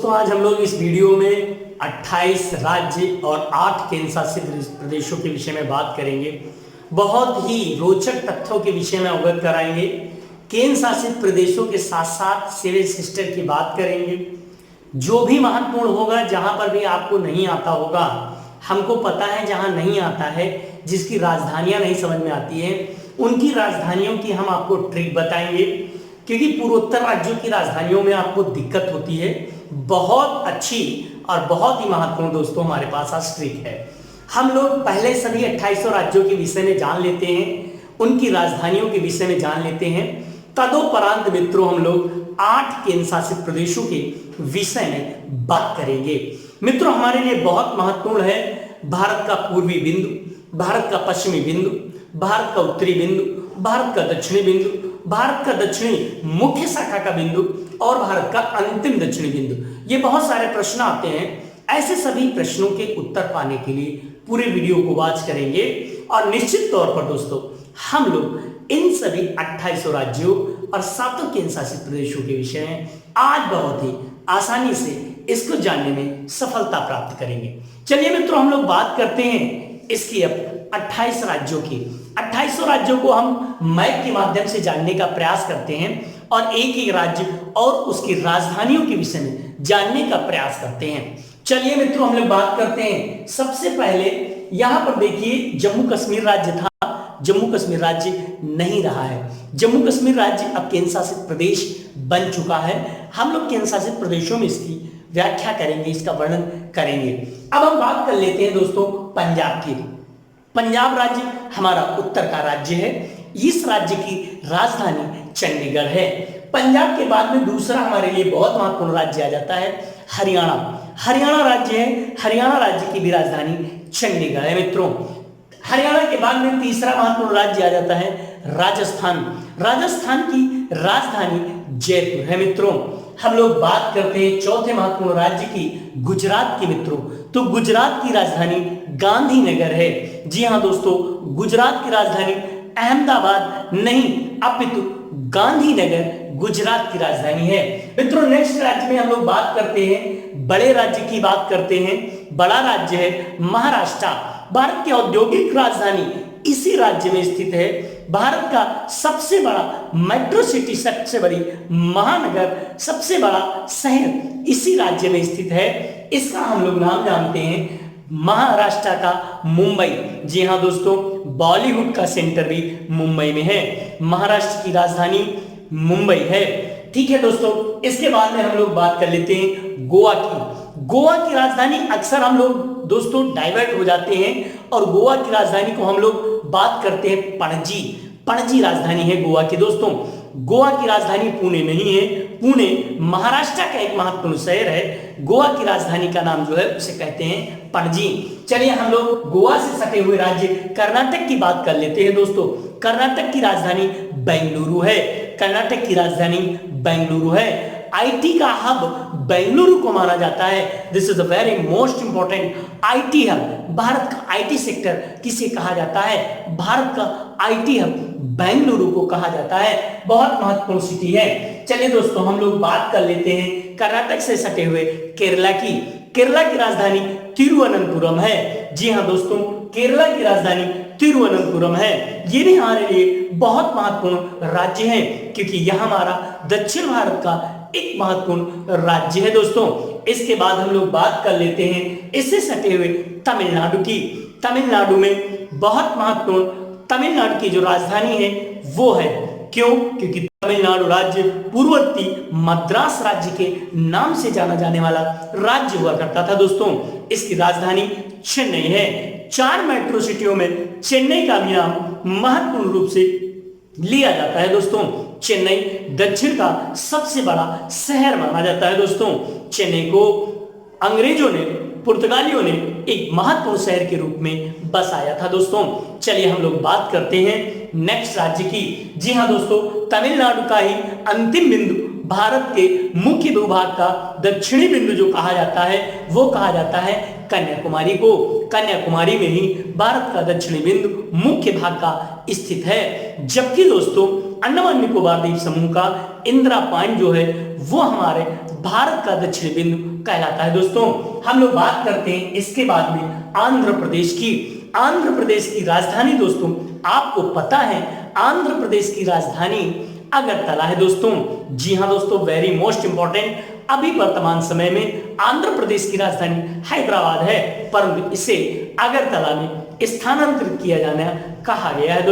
दोस्तों आज हम लोग इस वीडियो में 28 राज्य और 8 केंद्र शासित प्रदेशों के विषय में बात करेंगे। बहुत ही रोचक तथ्यों के विषय में अवगत कराएंगे। केंद्र शासित प्रदेशों के साथ साथ सिविल सिस्टम की बात करेंगे। जो भी महत्वपूर्ण होगा, जहां पर भी आपको नहीं आता होगा, हमको पता है जहां नहीं आता है, जिसकी राजधानियां नहीं समझ में आती है, उनकी राजधानियों की हम आपको ट्रिक बताएंगे। क्योंकि पूर्वोत्तर राज्यों की राजधानियों में आपको दिक्कत होती है। बहुत अच्छी और बहुत ही महत्वपूर्ण दोस्तों हमारे पास आज ट्रिक है। हम लोग पहले सभी 2800 राज्यों के विषय में जान लेते हैं, उनकी राजधानियों के विषय में जान लेते हैं। तदोपरांत मित्रों हम लोग 8 केंद्र शासित प्रदेशों के विषय में बात करेंगे। मित्रों हमारे लिए बहुत महत्वपूर्ण है भारत का पूर्वी बिंदु, भारत का पश्चिमी बिंदु, भारत का उत्तरी बिंदु, भारत का दक्षिणी बिंदु, भारत का दक्षिणी मुख्य शाखा का बिंदु और भारत का अंतिम दक्षिणी बिंदु। ये बहुत सारे प्रश्न आते हैं। ऐसे सभी प्रश्नों के उत्तर पाने के लिए पूरे वीडियो को वॉच करेंगे और निश्चित तौर पर दोस्तों हम लोग इन सभी 2800 राज्यों और 7 केंद्र शासित प्रदेशों के विषय में आज बहुत ही आसानी से इसको जानने में सफलता प्राप्त करेंगे। चलिए मित्रों हम लोग बात करते हैं इसकी अब 28 राज्यों की। 2800 राज्यों को हम मैप के माध्यम से जानने का प्रयास करते हैं और एक एक राज्य और उसकी राजधानियों के विषय में जानने का प्रयास करते हैं। चलिए मित्रों हम लोग बात करते हैं। सबसे पहले यहां पर देखिए जम्मू कश्मीर राज्य था, जम्मू कश्मीर राज्य नहीं रहा है। जम्मू कश्मीर राज्य अब केंद्र शासित प्रदेश बन चुका है। हम लोग केंद्र शासित प्रदेशों में इसकी व्याख्या करेंगे, इसका वर्णन करेंगे। अब हम बात कर लेते हैं दोस्तों पंजाब की। पंजाब राज्य हमारा उत्तर का राज्य है। इस राज्य की राजधानी चंडीगढ़ है। पंजाब के बाद में दूसरा हमारे लिए बहुत महत्वपूर्ण राज्य आ जाता है हरियाणा। हरियाणा राज्य है। हरियाणा राज्य की भी राजधानी चंडीगढ़ है मित्रों। हरियाणा के बाद में तीसरा महत्वपूर्ण राज्य आ जाता है राजस्थान। राजस्थान की राजधानी जयपुर है मित्रों। हम लोग बात करते हैं चौथे महत्वपूर्ण राज्य की, गुजरात की मित्रों। तो गुजरात की राजधानी गांधीनगर है। जी हां दोस्तों, गुजरात की राजधानी अहमदाबाद नहीं अपितु गांधीनगर गुजरात की राजधानी है मित्रों। नेक्स्ट राज्य में हम लोग बात करते हैं, बड़े राज्य की बात करते हैं। बड़ा राज्य है महाराष्ट्र। भारत की औद्योगिक राजधानी इसी राज्य में स्थित है। भारत का सबसे बड़ा मेट्रो सिटी, सबसे बड़ी महानगर, सबसे बड़ा शहर इसी राज्य में स्थित है। इसका हम लोग नाम जानते हैं महाराष्ट्र का मुंबई। जी हां दोस्तों, बॉलीवुड का सेंटर भी मुंबई में है। महाराष्ट्र की राजधानी मुंबई है। ठीक है दोस्तों, इसके बाद में हम लोग बात कर लेते हैं गोवा की। गोवा की राजधानी अक्सर हम लोग दोस्तों डाइवर्ट हो जाते हैं और गोवा की राजधानी को हम लोग बात करते हैं पणजी। पणजी राजधानी है गोवा की दोस्तों। गोवा की राजधानी पुणे नहीं है। पुणे महाराष्ट्र का एक महत्वपूर्ण शहर है। गोवा की राजधानी का नाम जो है उसे कहते हैं पणजी। चलिए हम लोग गोवा से सटे हुए राज्य कर्नाटक की बात कर लेते हैं दोस्तों। कर्नाटक की राजधानी बेंगलुरु है। कर्नाटक की राजधानी बेंगलुरु है। आईटी का हब बेंगलुरु को माना जाता है। This is a very most important IT hub. Bharat का आईटी सेक्टर किसे कहा जाता है? भारत का आईटी हब बेंगलुरु को कहा जाता है। बहुत महत्वपूर्ण सिटी है। चलिए दोस्तों हम लोग बात कर लेते हैं कर्नाटक से सटे हुए केरला की। केरला की राजधानी तिरुवनंतपुरम है। जी हां दोस्तों, केरला की राजधानी तिरुवनंतपुरम है। ये भी हमारे लिए बहुत महत्वपूर्ण राज्य है क्योंकि यह हमारा दक्षिण भारत का एक महत्वपूर्ण राज्य है दोस्तों। इसके बाद हम लोग बात कर लेते हैं इससे सटे हुए तमिलनाडु की। तमिलनाडु में बहुत महत्वपूर्ण, तमिलनाडु की जो राजधानी है वो है, क्यों? क्योंकि तमिलनाडु राज्य पूर्ववर्ती मद्रास राज्य के नाम से जाना जाने वाला राज्य हुआ करता था दोस्तों। इसकी राजधानी चेन्नई है। 4 मेट्रो सिटियों में चेन्नई का भी नाम महत्वपूर्ण रूप से लिया जाता है दोस्तों। चेन्नई दक्षिण का सबसे बड़ा शहर माना जाता है दोस्तों। चेन्नई को अंग्रेजों ने, पुर्तगालियों ने एक महत्वपूर्ण शहर के रूप में बसाया था दोस्तों। चलिए हम लोग बात करते हैं नेक्स्ट राज्य की। जी हां दोस्तों, तमिलनाडु का ही अंतिम बिंदु, भारत के मुख्य भूभाग का दक्षिणी बिंदु जो कहा जाता है वो कहा जाता है कन्याकुमारी को। कन्याकुमारी में ही भारत का दक्षिणी बिंदु मुख्य भाग का स्थित है। जबकि दोस्तों अंडमान निकोबार द्वीप समूह का इंदिरा पॉइंट जो है वो हमारे भारत का दक्षिणी बिंदु कहलाता है। दोस्तों हम लोग बात करते हैं इसके बाद में आंध्र प्रदेश की। आंध्र प्रदेश की राजधानी दोस्तों आपको पता है, आंध्र प्रदेश की राजधानी अगरतला है। दोस्तों जी हाँ दोस्तों, वेरी मोस्ट इंपॉर्टेंट, अभी वर्तमान समय में आंध्र प्रदेश की राजधानी हैदराबाद है, परंतु इसे अगरतला में स्थानांतरित किया जाना कहा गया है।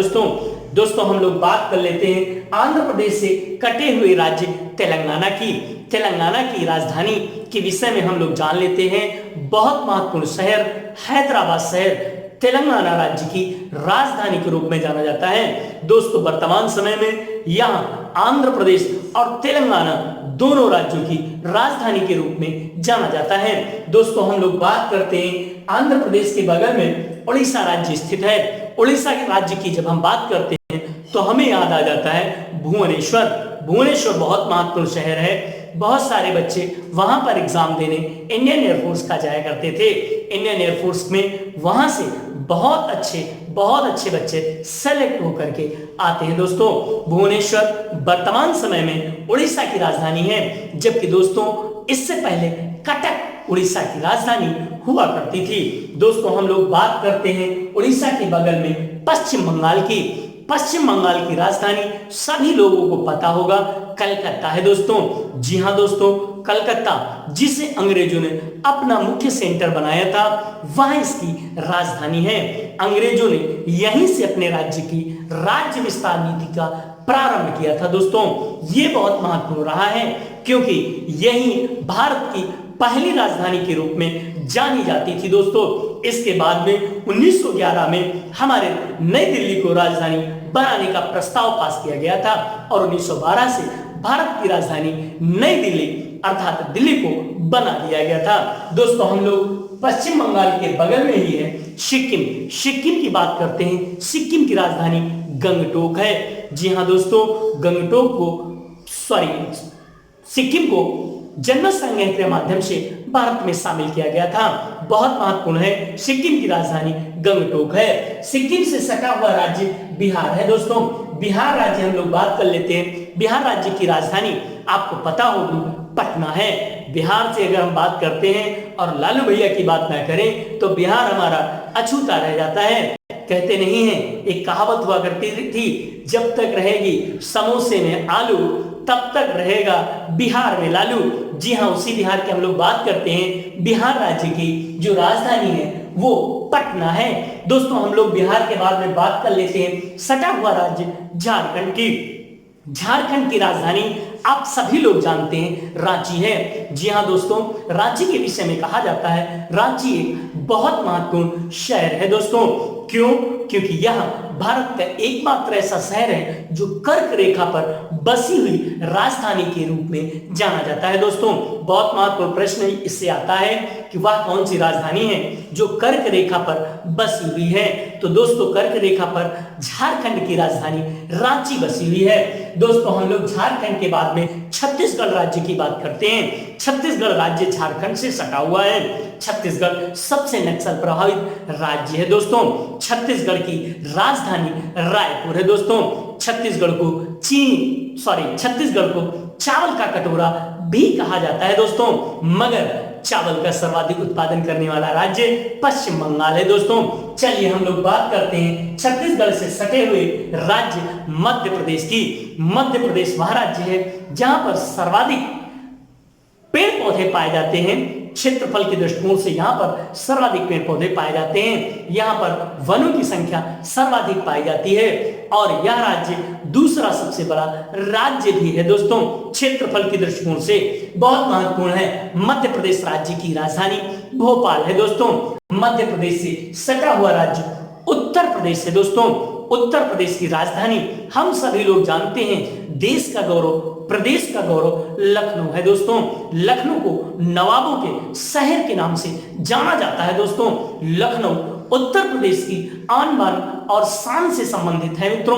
दोस्तों हम लोग बात कर लेते हैं आंध्र प्रदेश से कटे हुए राज्य तेलंगाना की। तेलंगाना की राजधानी के विषय में हम लोग जान लेते हैं। बहुत महत्वपूर्ण शहर हैदराबाद शहर तेलंगाना राज्य की राजधानी के रूप में जाना जाता है। दोस्तों वर्तमान समय में यहाँ आंध्र प्रदेश और तेलंगाना दोनों राज्यों की राजधानी के रूप में जाना जाता है। दोस्तों हम लोग बात करते हैं आंध्र प्रदेश के बगल में उड़ीसा राज्य स्थित है। उड़ीसा के राज्य की जब हम बात करते हैं तो हमें याद आ जाता है भुवनेश्वर। भुवनेश्वर बहुत महत्वपूर्ण शहर है। बहुत सारे बच्चे वहां पर एग्जाम देने इंडियन एयरफोर्स का जाया करते थे। इंडियन एयरफोर्स में वहां से बहुत अच्छे बच्चे सेलेक्ट होकर के आते हैं। दोस्तों भुवनेश्वर वर्तमान समय में उड़ीसा की राजधानी है, जबकि दोस्तों इससे पहले कटक उड़ीसा की राजधानी हुआ करती थी। दोस्तों हम लोग बात करते हैं उड़ीसा के बगल में पश्चिम बंगाल की। पश्चिम बंगाल की राजधानी सभी लोगों को पता होगा, कलकत्ता है। दोस्तों जी हाँ दोस्तों, कलकत्ता जिसे अंग्रेजों ने अपना मुख्य सेंटर बनाया था, वह इसकी राजधानी है। अंग्रेजों ने यहीं से अपने राज्य की राज्य विस्तार नीति का प्रारंभ किया था। दोस्तों ये बहुत महत्वपूर्ण रहा है, क्योंकि यही भारत की पहली राजधानी के रूप में जानी जाती थी। दोस्तों इसके बाद में 1911 में हमारे नई दिल्ली को राजधानी बनाने का प्रस्ताव पास किया गया था और 1912 से भारत की राजधानी नई दिल्ली अर्थात दिल्ली को बना दिया गया था। दोस्तों हम लोग पश्चिम बंगाल के बगल में ही है सिक्किम। सिक्किम की बात करते हैं। सिक्किम की राजधानी गंगटोक है। जी हाँ दोस्तों, सिक्किम को जनमत संघ के माध्यम से भारत में शामिल किया गया था। बहुत महत्वपूर्ण है, सिक्किम की राजधानी गंगटोक है। सिक्किम से सटा हुआ राज्य बिहार है। दोस्तों बिहार राज्य हम लोग बात कर लेते हैं। बिहार राज्य की राजधानी आपको पता होगी पटना है। बिहार से अगर हम बात करते हैं और लालू भैया की बात ना करें तो बिहार हमारा अछूता रह जाता है। कहते नहीं है, एक कहावत हुआ करती थी, जब तक रहेगी समोसे में आलू तब तक रहेगा बिहार में लालू। जी हाँ, उसी बिहार की हम लोग बात करते हैं। बिहार राज्य की जो राजधानी है वो पटना है। दोस्तों हम लोग बिहार के बाद में बात कर लेते हैं सटा हुआ राज्य झारखंड की। झारखंड की राजधानी आप सभी लोग जानते हैं रांची है। जी हाँ दोस्तों, रांची के विषय में कहा जाता है रांची एक बहुत महत्वपूर्ण शहर है। दोस्तों क्यों? क्योंकि यह भारत का एकमात्र ऐसा शहर है जो कर्क रेखा पर बसी हुई राजधानी के रूप में जाना जाता है। दोस्तों बहुत महत्वपूर्ण प्रश्न इससे आता है कि वह कौन सी राजधानी है जो कर्क रेखा पर बसी हुई है। तो दोस्तों कर्क रेखा पर झारखंड की राजधानी रांची बसी हुई है। दोस्तों हम लोग झारखंड के बाद में छत्तीसगढ़ राज्य की बात करते हैं। छत्तीसगढ़ राज्य झारखंड से सटा हुआ है। छत्तीसगढ़ सबसे नक्सल प्रभावित राज्य है। दोस्तों छत्तीसगढ़ की राजधानी रायपुर है। दोस्तों छत्तीसगढ़ को चावल का कटोरा भी कहा जाता है। दोस्तों मगर चावल का सर्वाधिक उत्पादन करने वाला राज्य पश्चिम बंगाल है। दोस्तों चलिए हम लोग बात करते हैं छत्तीसगढ़ से सटे हुए राज्य मध्य प्रदेश की। मध्य प्रदेश वह राज्य है जहां पर सर्वाधिक पेड़ पौधे पाए जाते हैं। क्षेत्रफल के दृष्टिकोण से यहाँ पर सर्वाधिक पेड़ पौधे पाए जाते हैं। यहाँ पर वनों की संख्या सर्वाधिक पाई जाती है और यह राज्य दूसरा सबसे बड़ा राज्य भी है। दोस्तों क्षेत्रफल के दृष्टिकोण से बहुत महत्वपूर्ण है। मध्य प्रदेश राज्य की राजधानी भोपाल है। दोस्तों मध्य प्रदेश से सटा हुआ राज्य उत्तर प्रदेश है। दोस्तों उत्तर प्रदेश की राजधानी हम सभी लोग जानते हैं, देश का गौरव, प्रदेश का गौरव लखनऊ है। दोस्तों लखनऊ को नवाबों के शहर के नाम से जाना जाता है। दोस्तों लखनऊ उत्तर प्रदेश की आन बान और शान से संबंधित है। मित्रों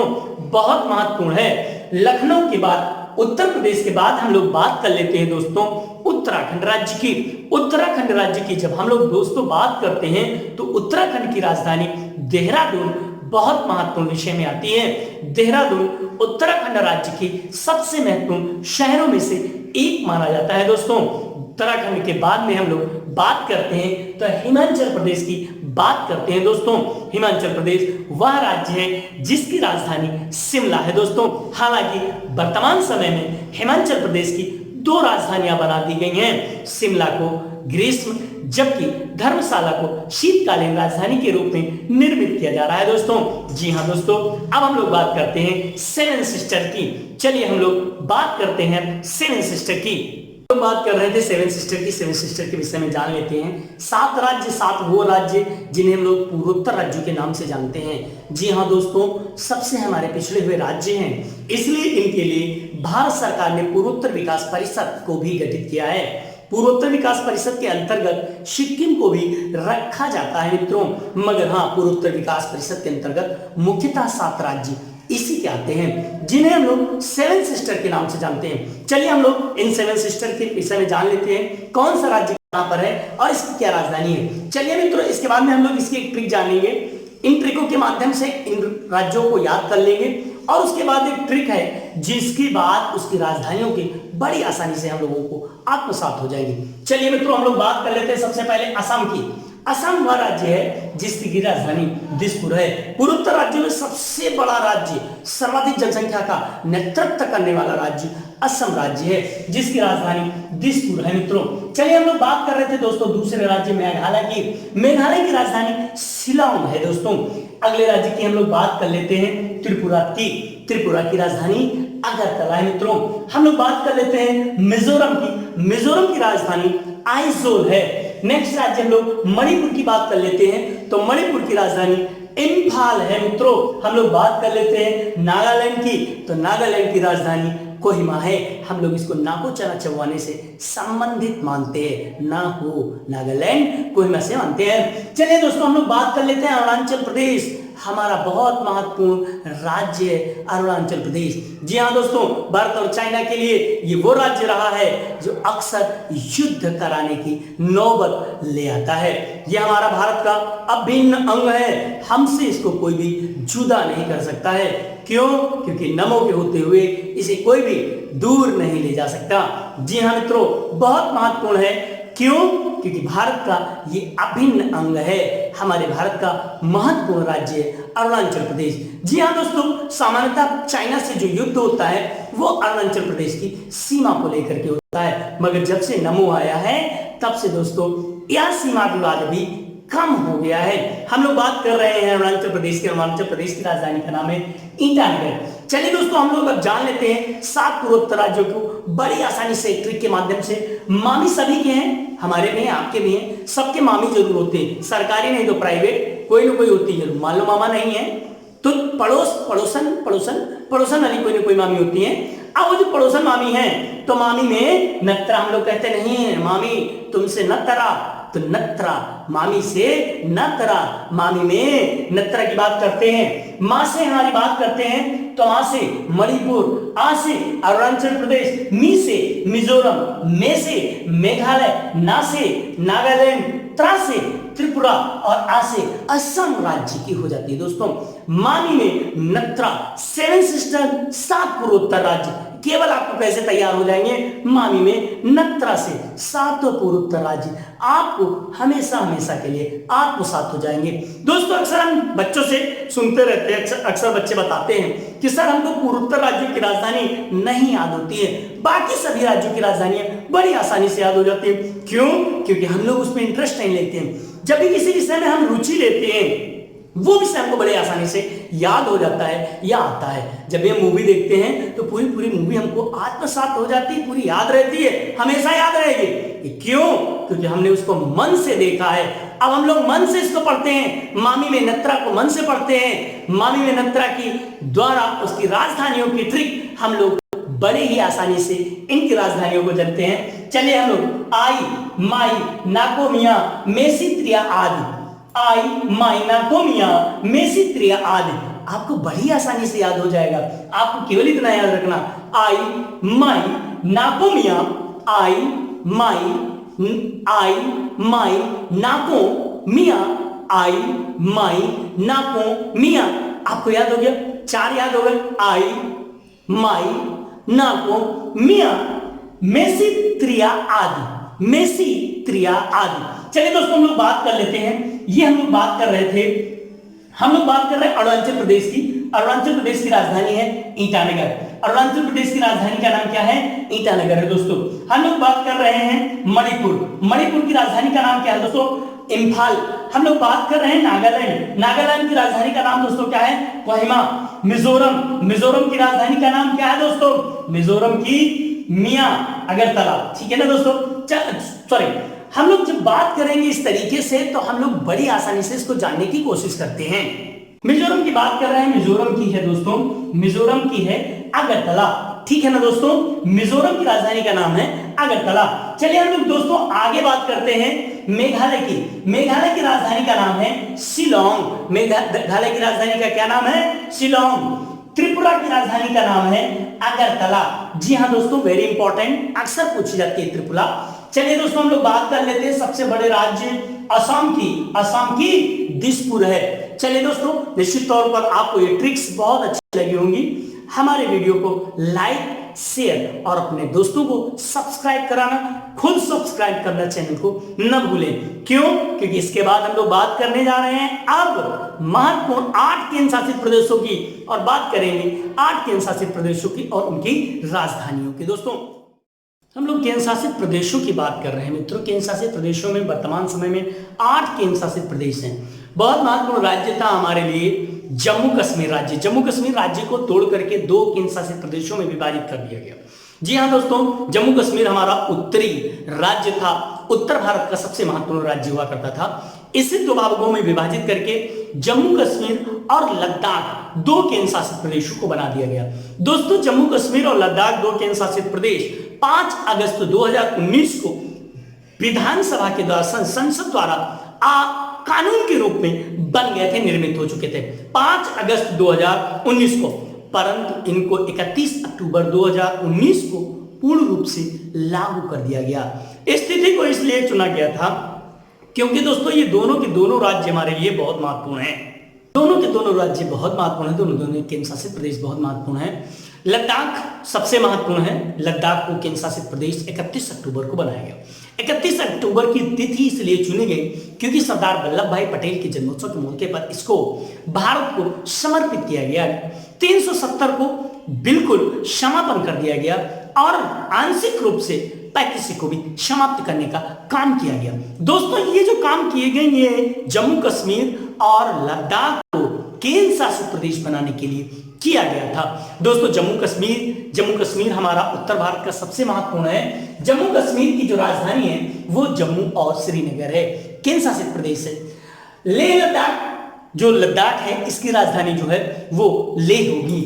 बहुत महत्वपूर्ण है। लखनऊ के बाद उत्तर प्रदेश के बाद हम लोग बात कर लेते हैं दोस्तों उत्तराखंड राज्य की। उत्तराखंड राज्य की जब हम लोग दोस्तों बात करते हैं तो उत्तराखंड की राजधानी देहरादून बहुत महत्वपूर्ण विषय में आती है। देहरादून उत्तराखंड राज्य के सबसे महत्वपूर्ण शहरों में से एक माना जाता है दोस्तों। उत्तराखंड के बाद में हम लोग बात करते हैं तो हिमाचल प्रदेश की बात करते हैं दोस्तों। हिमाचल प्रदेश वह राज्य है जिसकी राजधानी शिमला है दोस्तों। हालांकि वर्तमान समय में हिमाचल प्रदेश की दो राजधानियां बना दी गई हैं, शिमला को ग्रीष्म जबकि धर्मशाला को शीतकालीन राजधानी के रूप में निर्मित किया जा रहा है दोस्तों। जी हाँ दोस्तों, अब हम लोग बात करते हैं सेवन सिस्टर की। चलिए हम लोग बात करते हैं सेवन सिस्टर की। तो बात कर रहे थे सेवन सिस्टर की। सेवन सिस्टर के विषय में जान लेते हैं। 7 राज्य, 7 वो राज्य जिन्हें हम लोग पूर्वोत्तर राज्यों के नाम से जानते हैं। जी हाँ दोस्तों, सबसे हमारे पिछड़े हुए राज्य हैं, इसलिए इनके लिए भारत सरकार ने पूर्वोत्तर विकास परिषद को भी गठित किया है। पूर्वोत्तर विकास परिषद के अंतर्गत सिक्किम को भी रखा जाता है मित्रों, मगर हाँ, पूर्वोत्तर विकास परिषद के अंतर्गत मुख्यतः 7 राज्य इसी के आते हैं जिन्हें हम लोग सेवन सिस्टर के नाम से जानते हैं। चलिए हम लोग इन सेवन सिस्टर के विषय में जान लेते हैं, कौन सा राज्य कहां पर है और इसकी क्या राजधानी है। चलिए मित्रों, इसके बाद में हम लोग इसकी एक ट्रिक जानेंगे। इन ट्रिकों के माध्यम से इन राज्यों को याद कर लेंगे और उसके बाद एक ट्रिक है जिसके बाद उसकी राजधानियों की बड़ी आसानी से हम लोगों को आत्मसात हो जाएगी। चलिए मित्रों, हम लोग बात कर लेते हैं सबसे पहले असम की। असम वह राज्य है जिसकी राजधानी दिसपुर है। पूर्वोत्तर राज्यों में सबसे बड़ा राज्य, सर्वाधिक जनसंख्या का नेतृत्व करने वाला राज्य असम राज्य है जिसकी राजधानी दिसपुर है मित्रों। चलिए हम लोग बात कर रहे थे दोस्तों दूसरे राज्य मेघालय की। मेघालय की राजधानी शिलांग है दोस्तों। अगले राज्य की हम लोग बात कर लेते हैं त्रिपुरा की। त्रिपुरा की राजधानी अगरतला है मित्रों। हम लोग बात कर लेते हैं मिजोरम की। मिजोरम की राजधानी आइजोल है। नेक्स्ट राज्य हम लोग मणिपुर की बात कर लेते हैं तो मणिपुर की राजधानी इंफाल है मित्रों। हम लोग बात कर लेते हैं नागालैंड की तो नागालैंड की राजधानी कोहिमा है। हम लोग इसको नाको चना चबवाने से संबंधित मानते हैं, ना हो नागालैंड कोहिमा से मानते हैं। चलिए दोस्तों, हम लोग बात कर लेते हैं अरुणाचल प्रदेश। हमारा बहुत महत्वपूर्ण राज्य है अरुणाचल प्रदेश। जी हाँ दोस्तों, भारत और चाइना के लिए ये वो राज्य रहा है जो अक्सर युद्ध कराने की नौबत ले आता है। ये हमारा भारत का अभिन्न अंग है, हमसे इसको कोई भी जुदा नहीं कर सकता है। क्यों? क्योंकि नमो के होते हुए इसे कोई भी दूर नहीं ले जा सकता। जी हाँ मित्रों, बहुत महत्वपूर्ण है। क्यों? क्योंकि भारत का ये अभिन्न अंग है, हमारे भारत का महत्वपूर्ण राज्य है अरुणाचल प्रदेश। जी हाँ दोस्तों, सामान्यतः चाइना से जो युद्ध होता है वो अरुणाचल प्रदेश की सीमा को लेकर के होता है, मगर जब से नमो आया है तब से दोस्तों यह सीमा विवाद भी कम हो गया है। हम लोग बात कर रहे हैं अरुणाचल प्रदेश की। अरुणाचल प्रदेश की राजधानी का नाम है ईटानगर। चलिए दोस्तों, हम लोग अब जान लेते हैं 7 पूर्वोत्तर राज्यों को बड़ी आसानी से ट्रिक के माध्यम से। मामी सभी के हैं, हमारे भी हैं, आपके भी हैं, सबके मामी जरूर होते हैं, सरकारी नहीं तो प्राइवेट, कोई ना कोई होती है जरूर। मान लो मामा नहीं है तो पड़ोसन वाली कोई ना कोई मामी होती है। अब वो जो पड़ोसन मामी है तो मामी में नत्रा हम लोग कहते नहीं है, मामी तुमसे नत्रा तो नत्रा, मामी से नत्रा, मामी में नत्रा की बात करते हैं। माँ से हमारी बात करते हैं तो माँ से मणिपुर, आ से अरुणाचल प्रदेश, मी से मिजोरम, मे से मेघालय, ना से नागालैंड, त्रा से त्रिपुरा और आ से असम राज्य की हो जाती है दोस्तों। मामी में नत्रा, सेवन सिस्टर, 7 पूर्वोत्तर राज्य केवल आपको कैसे तैयार हो जाएंगे? मामी में नत्रा से 7 पूर्वोत्तर राज्य आपको हमेशा हमेशा के लिए आत्मसात हो जाएंगे। दोस्तों, अक्सर हम बच्चों से सुनते रहते हैं, अक्सर बच्चे बताते हैं कि सर हमको पूर्वोत्तर राज्यों की राजधानी नहीं याद होती है, बाकी सभी राज्यों की राजधानियां बड़ी आसानी से याद हो जाती है। क्यों? क्योंकि हम लोग उसमें इंटरेस्ट नहीं लेते हैं। जब भी किसी विषय में हम रुचि लेते हैं वो विषय हमको बड़े आसानी से याद हो जाता है या आता है। जब ये मूवी देखते हैं तो पूरी मूवी हमको आत्मसात हो जाती है, पूरी याद रहती है, हमेशा याद रहेगी। क्यों? क्योंकि हमने उसको मन से देखा है। अब हम लोग मन से इसको पढ़ते हैं, मामी में नत्रा को मन से पढ़ते हैं। मामी में नत्रा की द्वारा उसकी राजधानियों की ट्रिक हम लोग बड़े ही आसानी से इनकी राजधानियों को जानते हैं। चलिए हम लोग आई, माई, नाकोमिया, मेसित्रिया आदि, आई, माई, नाकोमिया, मेसित्रिया आदि आपको बड़ी आसानी से याद हो जाएगा। आपको केवल इतना याद रखना, आई, माई, नाकोमिया, आई, माई, नाको, मिया, आई, माई, नाको, मिया। आपको याद हो गया? 4 याद हो गए, आई, माई, नाको, मिया, मेसी, त्रिया आदि, मेसी, त्रिया आदि। चलिए दोस्तों हम लोग बात कर लेते हैं। ये हम लोग बात कर रहे थे, हम लोग बात कर रहे हैं अरुणाचल प्रदेश की। अरुणाचल प्रदेश की राजधानी है ईटानगर। अरुणाचल प्रदेश की राजधानी का नाम क्या है? ईटानगर है दोस्तों। हम लोग बात कर रहे हैं मणिपुर। मणिपुर की राजधानी का नाम क्या है दोस्तों? इम्फाल। हम लोग बात कर रहे हैं नागालैंड। नागालैंड की राजधानी का नाम दोस्तों क्या है? कोहिमा। मिजोरम। मिजोरम की राजधानी का नाम क्या है दोस्तों? मिजोरम की मिया अगरतला। ठीक है ना दोस्तों? सॉरी, हम लोग जब बात करेंगे इस तरीके से तो हम लोग बड़ी आसानी से इसको जानने की कोशिश करते हैं। मिजोरम की बात कर रहे हैं, मिजोरम की है दोस्तों, मिजोरम की है अगरतला। ठीक है ना दोस्तों? मिजोरम की राजधानी का नाम है अगरतला। चलिए हम लोग दोस्तों आगे बात करते हैं मेघालय की। मेघालय की राजधानी का नाम है शिलोंग। मेघालय की राजधानी का क्या नाम है? शिलोंग। त्रिपुरा की राजधानी का नाम है अगरतला। जी हाँ दोस्तों, वेरी इंपॉर्टेंट, अक्सर पूछी जाती है त्रिपुरा। चलिए दोस्तों हम लोग बात कर लेते हैं सबसे बड़े राज्य असम की। असम की दिसपुर है। चलिए दोस्तों, निश्चित तौर पर आपको ये ट्रिक्स बहुत अच्छी लगी होंगी। हमारे वीडियो को लाइक, शेयर और अपने दोस्तों को सब्सक्राइब कराना, खुद सब्सक्राइब करना चैनल को न भूलें। क्यों? क्योंकि इसके बाद हम लोग बात करने जा रहे हैं अब महत्वपूर्ण 8 केंद्र शासित प्रदेशों की, और बात करेंगे 8 केंद्र शासित प्रदेशों की और उनकी राजधानियों की। दोस्तों हम लोग केंद्र शासित प्रदेशों की बात कर रहे हैं मित्रों। केंद्र शासित प्रदेशों में वर्तमान समय में 8 केंद्र शासित प्रदेश हैं। बहुत महत्वपूर्ण राज्य था हमारे लिए जम्मू कश्मीर राज्य। जम्मू कश्मीर राज्य को तोड़ करके 2 केंद्र शासित प्रदेशों में विभाजित कर दिया गया। जी हाँ दोस्तों, जम्मू कश्मीर हमारा उत्तरी राज्य था, उत्तर भारत का सबसे महत्वपूर्ण राज्य हुआ करता था। इसे 2 भागों में विभाजित करके जम्मू कश्मीर और लद्दाख 2 केंद्र शासित प्रदेशों को बना दिया गया। दोस्तों जम्मू कश्मीर और लद्दाख 2 केंद्र शासित प्रदेश 5 अगस्त 2019 को विधानसभा के द्वारा, संसद द्वारा कानून के रूप में बन गए थे, निर्मित हो चुके थे 5 अगस्त 2019 को। परंतु इनको 31 अक्टूबर 2019 को पूर्ण रूप से लागू कर दिया गया। इस तिथि को इसलिए चुना गया था क्योंकि दोस्तों ये दोनों के दोनों राज्य हमारे लिए बहुत महत्वपूर्ण हैं। दोनों के दोनों राज्य बहुत महत्वपूर्ण हैं, दोनों केंद्र शासित प्रदेश बहुत महत्वपूर्ण हैं। लद्दाख सबसे महत्वपूर्ण है। लद्दाख को केंद्र शासित प्रदेश 31 अक्टूबर को बनाया गया। 31 अक्टूबर की तिथि इसलिए चुनी गई क्योंकि सरदार वल्लभ भाई पटेल के जन्मोत्सव के मौके पर इसको भारत को समर्पित किया गया। 370 को बिल्कुल समापन कर दिया गया और आंशिक रूप से 35 को भी समाप्त करने का काम किया गया। दोस्तों ये जो काम किए गए ये जम्मू कश्मीर और लद्दाख को केंद्र शासित प्रदेश बनाने के लिए किया गया था। दोस्तों जम्मू कश्मीर हमारा उत्तर भारत का सबसे महत्वपूर्ण है। जम्मू कश्मीर की जो राजधानी है वो जम्मू और श्रीनगर है, केंद्र शासित प्रदेश है। लेह लद्दाख, जो लद्दाख है इसकी राजधानी जो है वो लेह होगी।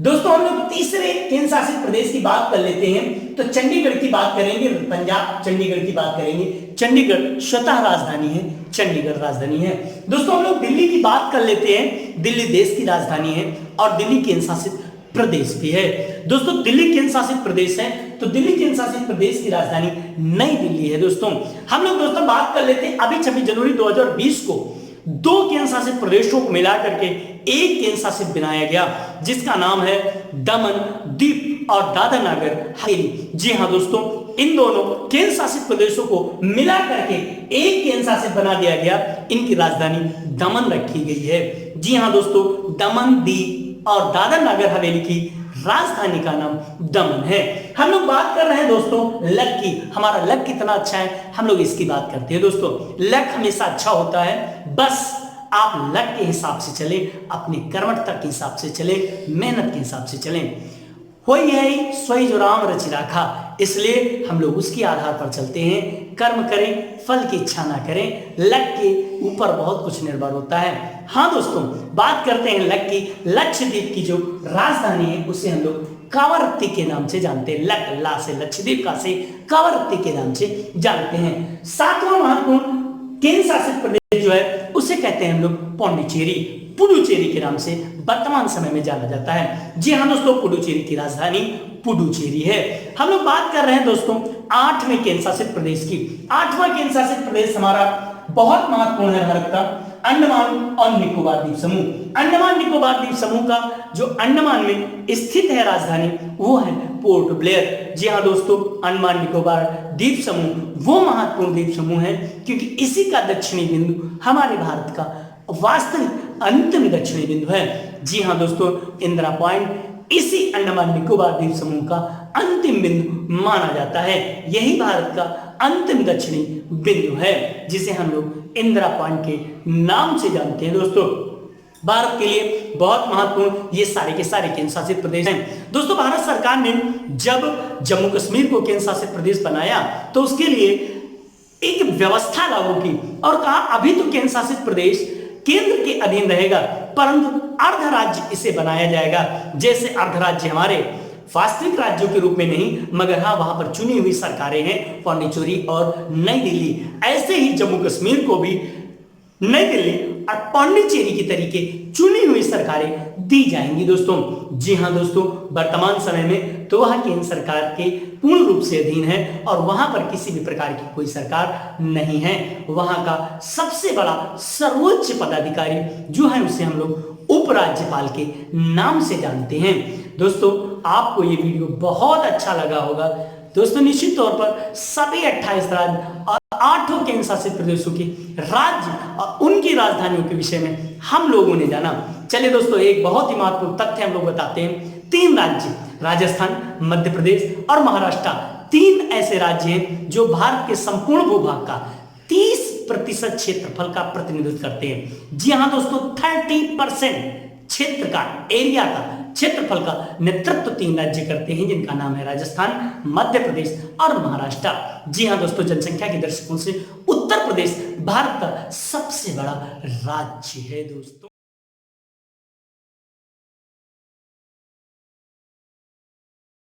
दोस्तों हम लोग तीसरे केंद्र शासित प्रदेश की बात कर लेते हैं तो चंडीगढ़ की बात करेंगे। पंजाब चंडीगढ़ की बात करेंगे। चंडीगढ़ स्वतः राजधानी है, चंडीगढ़ राजधानी है। दोस्तों हम लोग दिल्ली की बात कर लेते हैं। दिल्ली देश की राजधानी है और दिल्ली केंद्र शासित प्रदेश भी है। दोस्तों दिल्ली केंद्र शासित प्रदेश है तो दिल्ली केंद्र शासित प्रदेश की राजधानी नई दिल्ली है। दोस्तों हम लोग बात कर लेते हैं अभी 26 जनवरी 2020 को 2 केंद्र शासित प्रदेशों को मिलाकर के एक केंद्र शासित बनाया गया जिसका नाम है दमन, दीव और दादर नगर हवेली। जी हाँ दोस्तों, इन दोनों केंद्र शासित प्रदेशों को मिला करके एक केंद्र शासित बना दिया गया। इनकी राजधानी दमन रखी गई है। जी हाँ दोस्तों, दमन, दीव और दादर नगर हवेली की राजधानी का नाम दमन है। हम लोग बात कर रहे हैं दोस्तों लक की। हमारा लक कितना अच्छा है हम लोग इसकी बात करते हैं। दोस्तों लक हमेशा अच्छा होता है, बस आप लक के हिसाब से चले, अपनी कर्मठता के हिसाब से चले, मेहनत के हिसाब से चलें। होई है सोई जो राम रचि राखा, इसलिए हम लोग उसके आधार पर चलते हैं। कर्म करें, फल की इच्छा ना करें। लक के ऊपर बहुत कुछ निर्भर होता है। हाँ दोस्तों, बात करते हैं लक की। लक्षद्वीप की जो राजधानी है उसे हम लोग कावरत्ती के नाम से जानते हैं। लक, ला से लक्षद्वीप, का से कावरत्ती के नाम से जानते हैं। 7वां महत्वपूर्ण केंद्र शासित प्रदेश जो है उसे कहते हैं हम लोग पौंडीचेरी, पुडुचेरी के नाम से वर्तमान समय में जाना जाता है। जी हाँ दोस्तों, पुडुचेरी की राजधानी पुडुचेरी है। हम लोग बात कर रहे हैं दोस्तों 8वें केंद्र शासित प्रदेश की। 8वां केंद्र शासित प्रदेश हमारा बहुत महत्वपूर्ण है भारत का। अंडमान और निकोबार द्वीप समूह। अंडमान निकोबार द्वीप समूह का जो अंडमान में स्थित है राजधानी वो है पोर्ट ब्लेयर। जी हाँ दोस्तों, अंडमान निकोबार द्वीप समूह वो महत्वपूर्ण द्वीप समूह है क्योंकि इसी का दक्षिणी बिंदु हमारे भारत का वास्तविक अंतिम दक्षिणी बिंदु है। जी हाँ दोस्तों, इंदिरा पॉइंट इसी अंडमान निकोबार द्वीप समूह का अंतिम बिंदु माना जाता है। यही भारत का अंतिम दक्षिणी बिंदु है जिसे हम लोग इंदिरा पॉइंट के नाम से जानते हैं। दोस्तों, भारत के लिए बहुत महत्वपूर्ण ये सारे के सारे केंद्र शासित प्रदेश हैं। दोस्तों, भारत सरकार ने जब जम्मू कश्मीर को केंद्र शासित प्रदेश बनाया तो उसके लिए एक व्यवस्था लागू की और कहा अभी तो केंद्र शासित प्रदेश केंद्र के अधीन रहेगा परंतु अर्ध राज्य इसे बनाया जाएगा। जैसे अर्ध राज्य हमारे वास्तविक राज्यों के रूप में नहीं मगर हाँ वहां पर चुनी हुई सरकारें हैं पौंडीचेरी और नई दिल्ली, ऐसे ही जम्मू कश्मीर को भी नई दिल्ली और पौंडीचेरी की तरीके चुनी हुई सरकारें दी जाएंगी। दोस्तों, जी हाँ दोस्तों, वर्तमान समय में तो वह केंद्र सरकार के पूर्ण रूप से अधीन है और वहां पर किसी भी प्रकार की कोई सरकार नहीं है। वहां का सबसे बड़ा सर्वोच्च पदाधिकारी जो है उसे हम लोग उपराज्यपाल के नाम से जानते हैं। दोस्तों, आपको ये वीडियो बहुत अच्छा लगा होगा। दोस्तों, निश्चित तौर पर सभी 28 राज्य और 8 केंद्र शासित प्रदेशों के राज्य और उनकी राजधानियों के विषय में हम लोगों ने जाना। चलिए दोस्तों, एक बहुत ही महत्वपूर्ण तथ्य हम लोग बताते हैं। 3 राज्य राजस्थान, मध्य प्रदेश और महाराष्ट्र 3 ऐसे राज्य हैं जो भारत के संपूर्ण भूभाग का 30% क्षेत्रफल का प्रतिनिधित्व करते हैं। जी हाँ दोस्तों, 30% क्षेत्र का एरिया का क्षेत्रफल का नेतृत्व 3 राज्य करते हैं जिनका नाम है राजस्थान, मध्य प्रदेश और महाराष्ट्र। जी हाँ दोस्तों, जनसंख्या के दृष्टिकोण से उत्तर प्रदेश भारत का सबसे बड़ा राज्य है। दोस्तों।